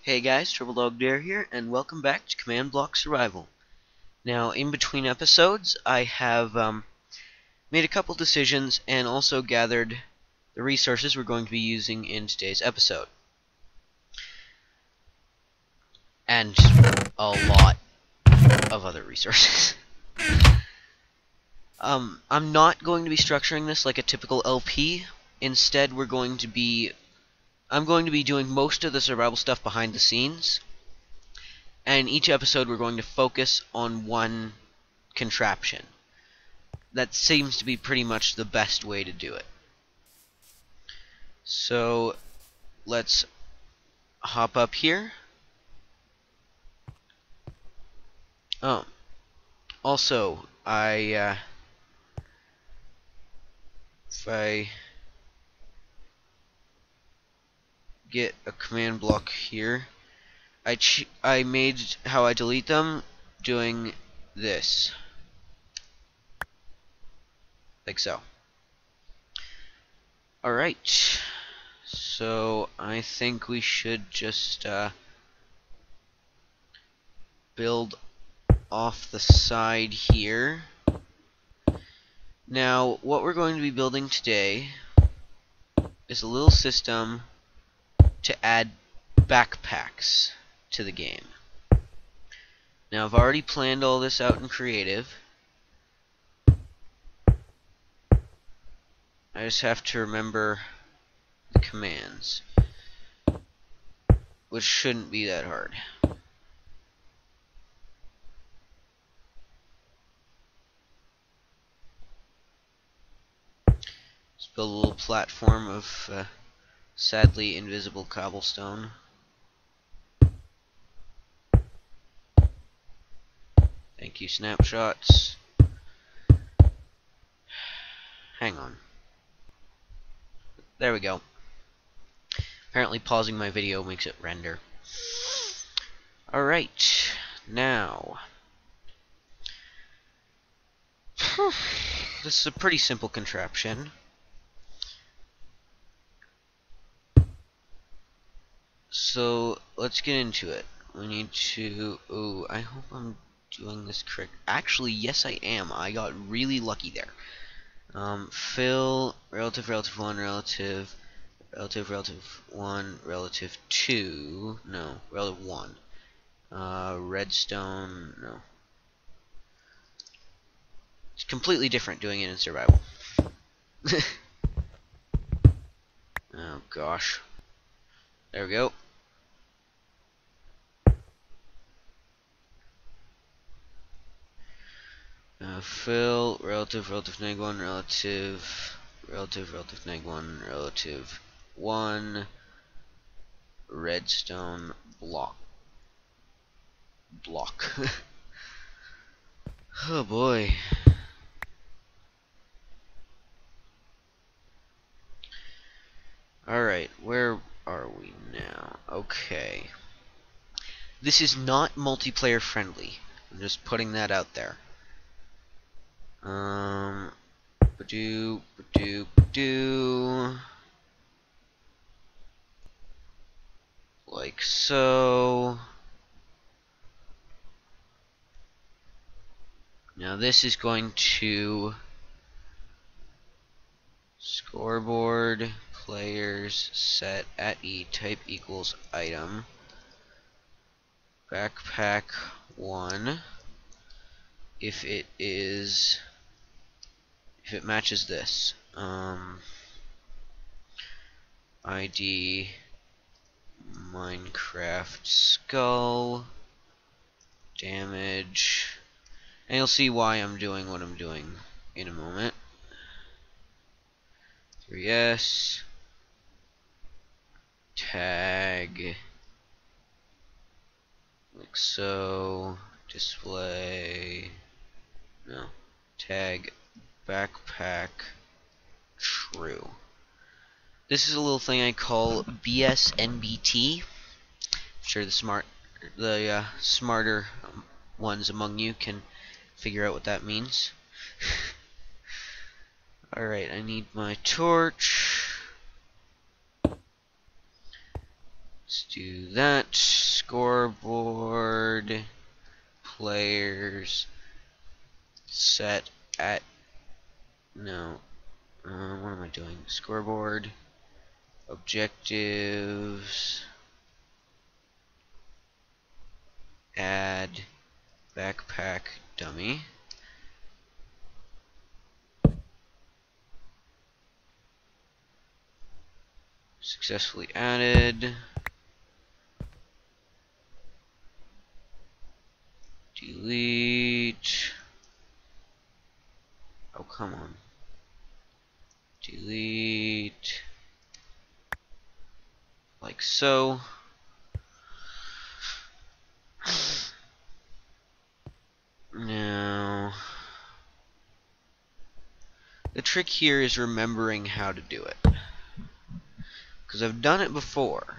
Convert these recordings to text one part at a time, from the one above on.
Hey guys, Triple Dog Dare here, and welcome back to Command Block Survival. Now, in between episodes, I have made a couple decisions and also gathered the resources we're going to be using in today's episode. And a lot of other resources. I'm not going to be structuring this like a typical LP. Instead, I'm going to be doing most of the survival stuff behind the scenes. And each episode we're going to focus on one contraption. That seems to be pretty much the best way to do it. So let's hop up here. Oh, also if I get a command block here, I made how I delete them doing this, like so. Alright, so I think we should just build off the side here. Now, what we're going to be building today is a little system to add backpacks to the game. Now, I've already planned all this out in creative. I just have to remember the commands, which shouldn't be that hard. Let's build a little platform of sadly invisible cobblestone. Thank you, snapshots. Hang on. There we go. Apparently pausing my video makes it render. Alright, now this is a pretty simple contraption. So let's get into it. We need to... Oh, I hope I'm doing this correct. Actually, yes I am. I got really lucky there. Fill, relative 1, relative 1, relative 2, no, relative 1. Redstone, no. It's completely different doing it in survival. Oh gosh. There we go. Fill, relative neg 1, relative neg 1, relative 1, redstone block. Oh boy. Alright, where are we now? Okay. This is not multiplayer friendly. I'm just putting that out there. Like so. Now this is going to scoreboard players set at E type equals item backpack 1 if it matches this ID Minecraft skull damage, and you'll see why I'm doing what I'm doing in a moment. 3S tag like so, display, no, tag backpack true. This is a little thing I call BSNBT. I'm sure the smarter ones among you can figure out what that means. Alright, I need my torch. Let's do that. Scoreboard players set at no. What am I doing? Scoreboard objectives. Add backpack dummy. Successfully added. Delete. Oh, come on. Delete. Like so. Now, the trick here is remembering how to do it. Because I've done it before.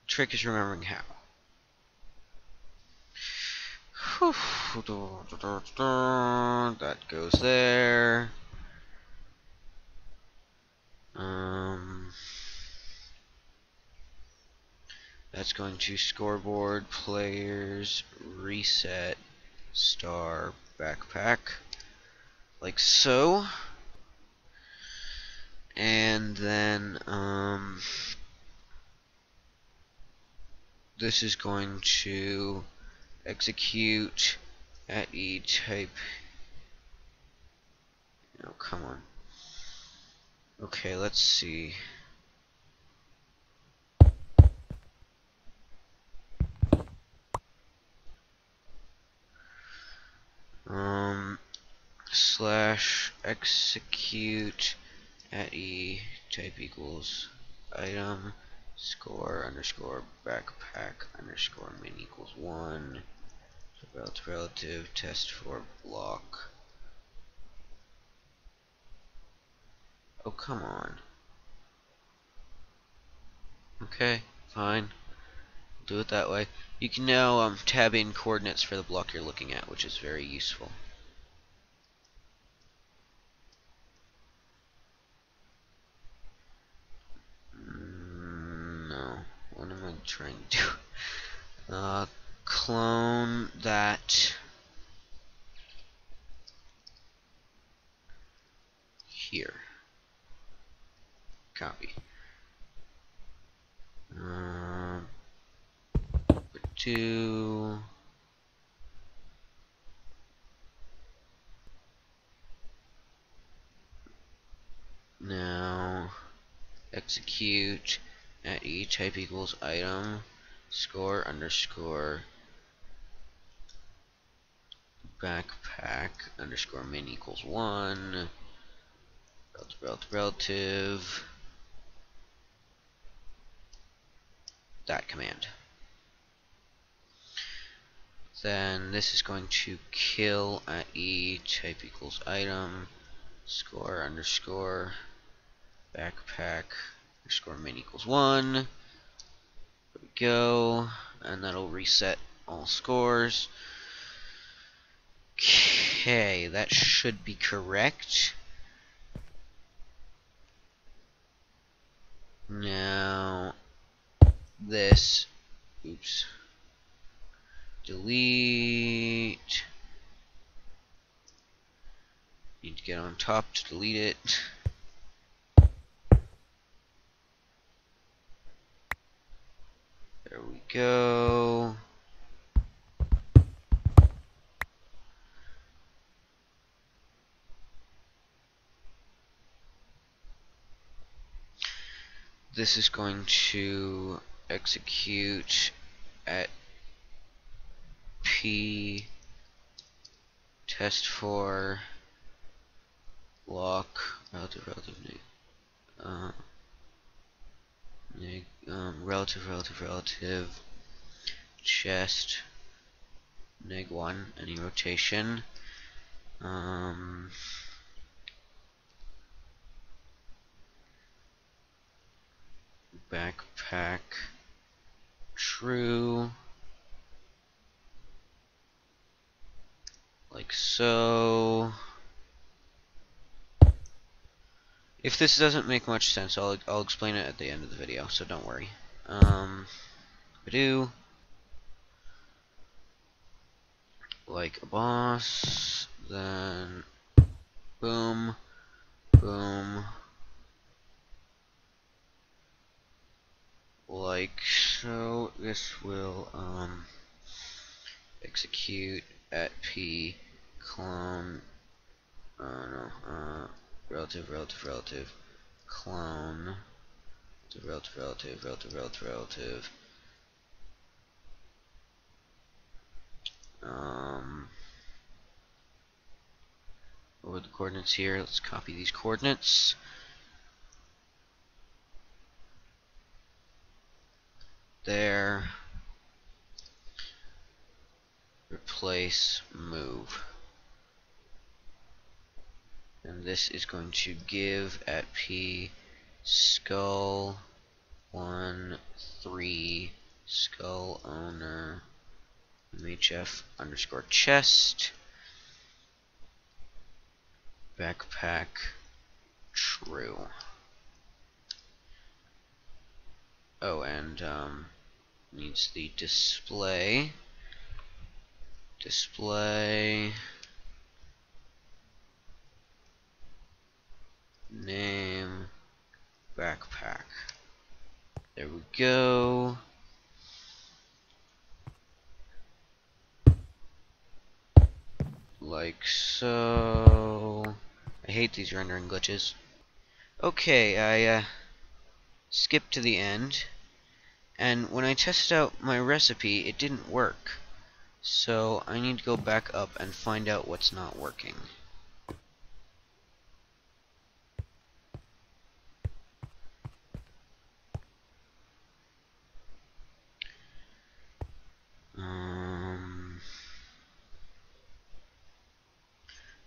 Trick is remembering how. That goes there. That's going to scoreboard players reset star backpack like so. And then this is going to execute at E type. Oh, come on. Okay, let's see. Slash execute at E type equals item score underscore backpack underscore min equals 1 relative test for block. Oh, come on. Okay, fine. Do it that way. You can now tab in coordinates for the block you're looking at, which is very useful. No. What am I trying to do? Clone that here. Copy. Two. Now execute at E type equals item score underscore backpack underscore min equals 1 relative that command. Then this is going to kill at E type equals item score underscore backpack underscore min equals 1. There we go, and that'll reset all scores. Okay, that should be correct. Now this, oops, delete. Need to get on top to delete it. There we go. This is going to execute at P test for block relative chest neg 1 any rotation backpack true like so. If this doesn't make much sense, I'll explain it at the end of the video, so don't worry. Do like a boss, then boom, boom, like so. This will execute at P clone. No, relative, clone, relative. What were the coordinates here? Let's copy these coordinates. There. Replace, move. And this is going to give at P skull 1 3 skull owner MHF underscore chest backpack true. Oh, and needs the display name backpack. There we go. Like so. I hate these rendering glitches. Okay, I skipped to the end, and when I tested out my recipe, it didn't work. So I need to go back up and find out what's not working.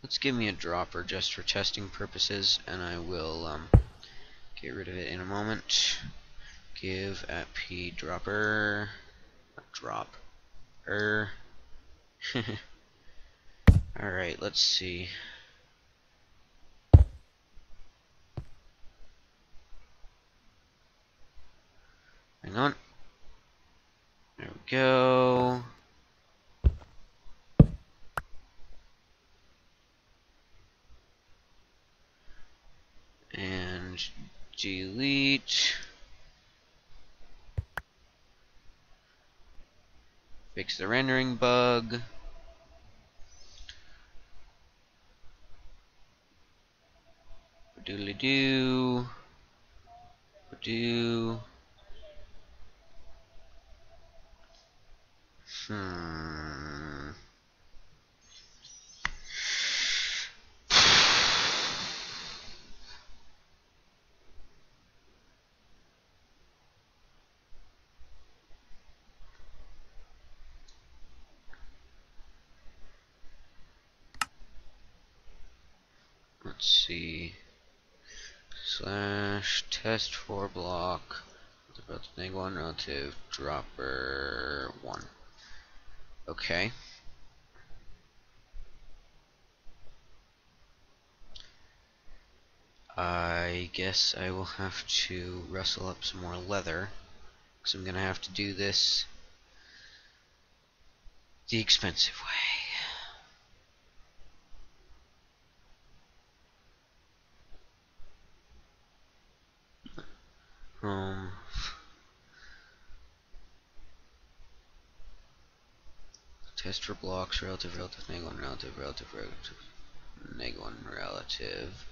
Let's give me a dropper just for testing purposes, and I will get rid of it in a moment. Give at P dropper, drop Alright, let's see. Hang on. There we go. And delete. Fix the rendering bug. Doodly doo. Do. Let's see. Slash test for block. About the thing one relative dropper 1. Okay. I guess I will have to rustle up some more leather, because I'm gonna have to do this the expensive way. Test for blocks, relative, neg 1, relative, neg 1, relative.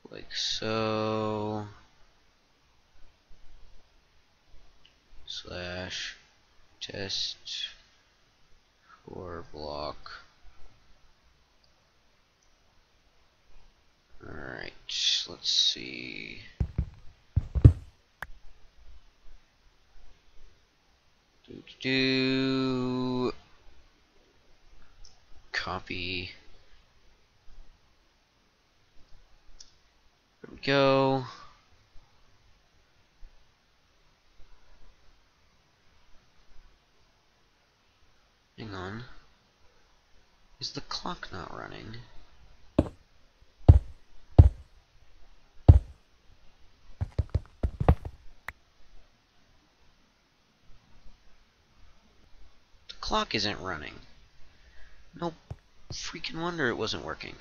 Like so. Slash test for block. Alright, let's see. Copy. There we go. Hang on. clock not running? The clock isn't running. No freaking wonder it wasn't working.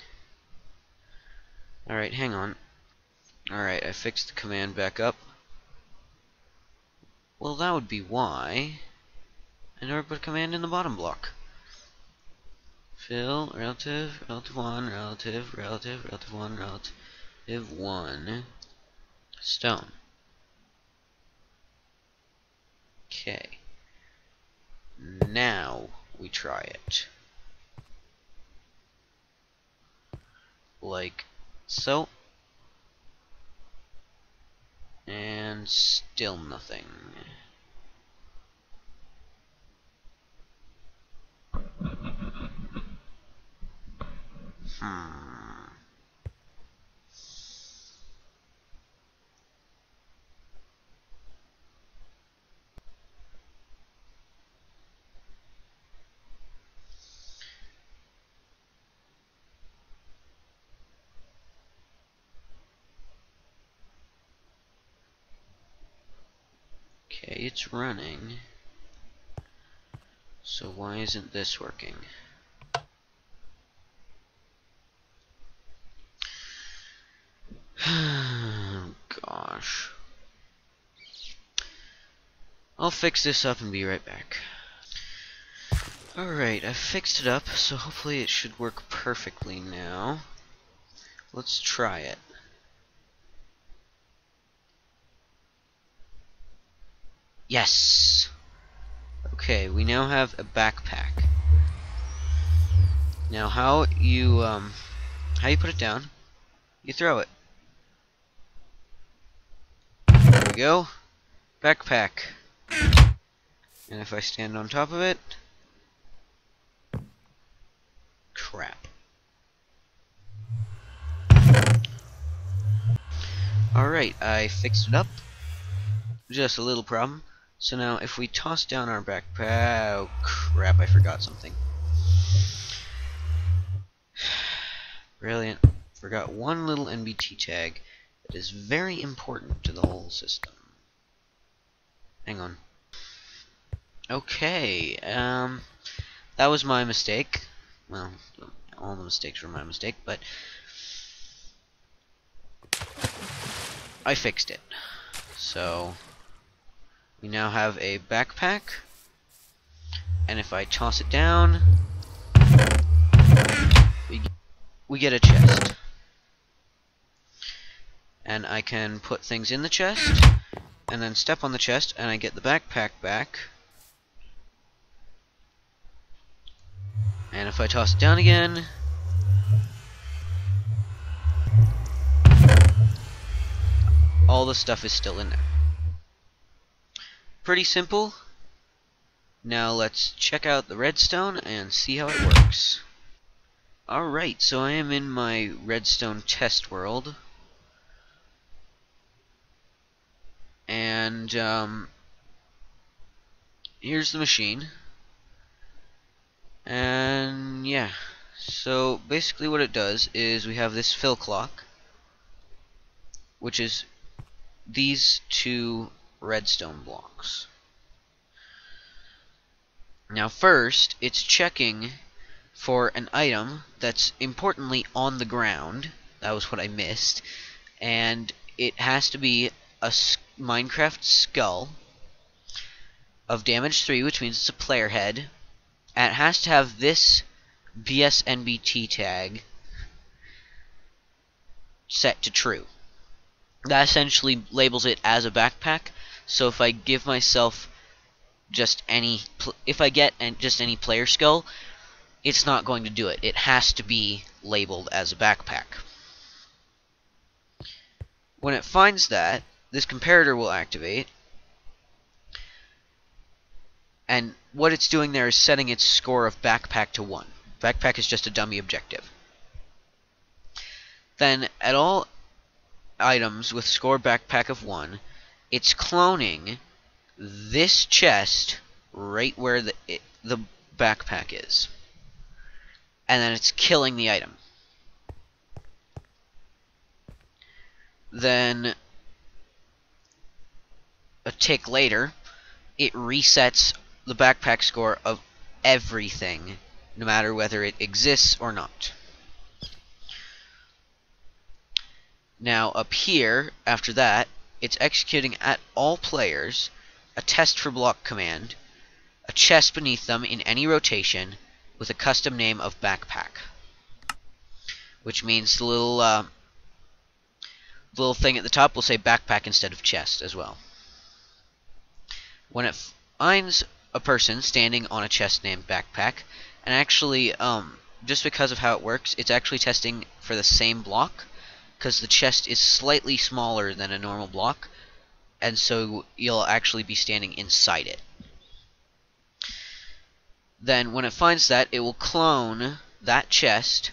Alright, hang on. Alright, I fixed the command back up. Well, that would be why I never put a command in the bottom block. Fill, relative, relative 1, relative, relative, relative 1, relative 1, stone. Okay. Now we try it. Like so. And still nothing. Okay, it's running. So why isn't this working? Gosh. I'll fix this up and be right back. Alright, I've fixed it up, so hopefully it should work perfectly now. Let's try it. Yes! Okay, we now have a backpack. Now how you put it down, you throw it. There we go. Backpack. And if I stand on top of it, crap. Alright, I fixed it up. Just a little problem. So now if we toss down our backpack... Oh crap, I forgot something. Brilliant. Forgot one little NBT tag that is very important to the whole system. Hang on. Okay, that was my mistake. Well, all the mistakes were my mistake, but I fixed it. So we now have a backpack, and if I toss it down, we get a chest. And I can put things in the chest, and then step on the chest, and I get the backpack back. And if I toss it down again, all the stuff is still in there. Pretty simple. Now let's check out the redstone and see how it works. Alright, so I am in my redstone test world. And here's the machine. And yeah, so basically what it does is we have this fill clock, which is these two redstone blocks. Now first, it's checking for an item that's importantly on the ground. That was what I missed. And it has to be a Minecraft skull of damage 3, which means it's a player head. And it has to have this BSNBT tag set to true. That essentially labels it as a backpack. So if I give myself just any, if I get just any player skull, it's not going to do it. It has to be labeled as a backpack. When it finds that, this comparator will activate. And what it's doing there is setting its score of backpack to 1. Backpack is just a dummy objective. Then, at all items with score backpack of 1, it's cloning this chest right where the backpack is. and then it's killing the item. Then a tick later, it resets the backpack score of everything, no matter whether it exists or not. Now up here, after that, it's executing at all players a test for block command, a chest beneath them in any rotation, with a custom name of backpack. Which means the little thing at the top will say backpack instead of chest as well. When it finds a person standing on a chest named backpack, and actually, just because of how it works, it's actually testing for the same block, because the chest is slightly smaller than a normal block, and so you'll actually be standing inside it. Then when it finds that, it will clone that chest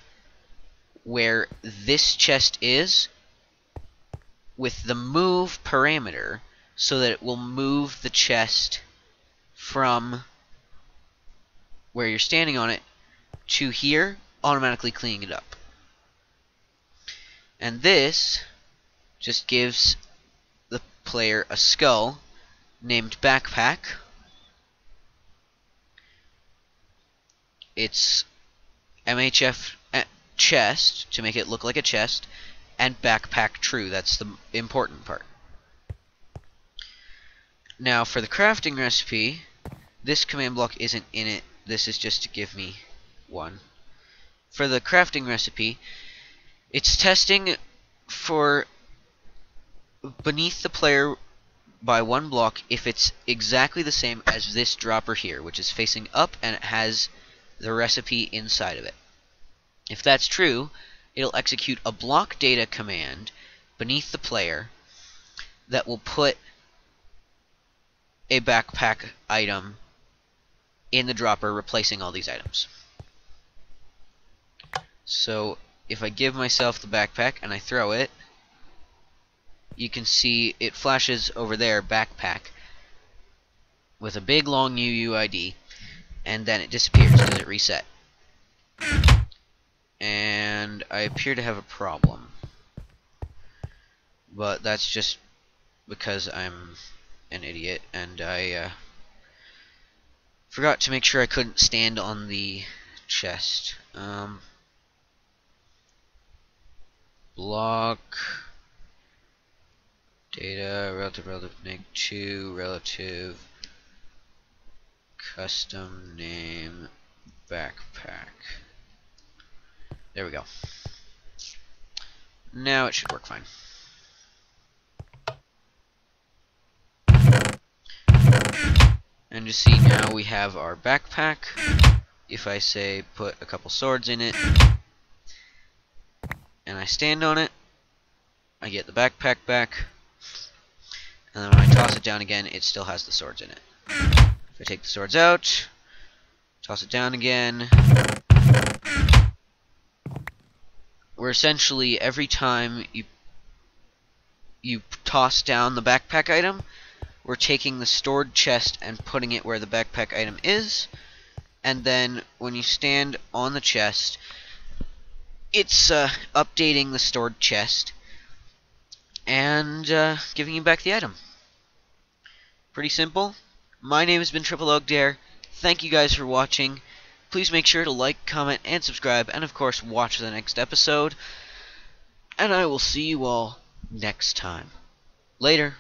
where this chest is with the move parameter, so that it will move the chest from where you're standing on it to here, automatically cleaning it up. And this just gives the player a skull named backpack. It's MHF chest to make it look like a chest, and backpack true. That's the important part. Now for the crafting recipe, this command block isn't in it. This is just to give me one. For the crafting recipe, it's testing for beneath the player by one block if it's exactly the same as this dropper here, which is facing up and it has the recipe inside of it. If that's true, it'll execute a block data command beneath the player that will put a backpack item in the dropper, replacing all these items. So if I give myself the backpack and I throw it, you can see it flashes over there, backpack, with a big long UUID, and then it disappears because it reset. And I appear to have a problem, but that's just because I'm an idiot and I forgot to make sure I couldn't stand on the chest. Block data relative neg2 relative custom name backpack. There we go. Now it should work fine. And you see now we have our backpack. If I say put a couple swords in it, and I stand on it, I get the backpack back. And then when I toss it down again, it still has the swords in it. If I take the swords out, toss it down again, where essentially every time you toss down the backpack item, we're taking the stored chest and putting it where the backpack item is, and then when you stand on the chest, it's updating the stored chest and giving you back the item. Pretty simple. My name has been Triple Oak Dare. Thank you guys for watching. Please make sure to like, comment, and subscribe, and of course watch the next episode. And I will see you all next time. Later.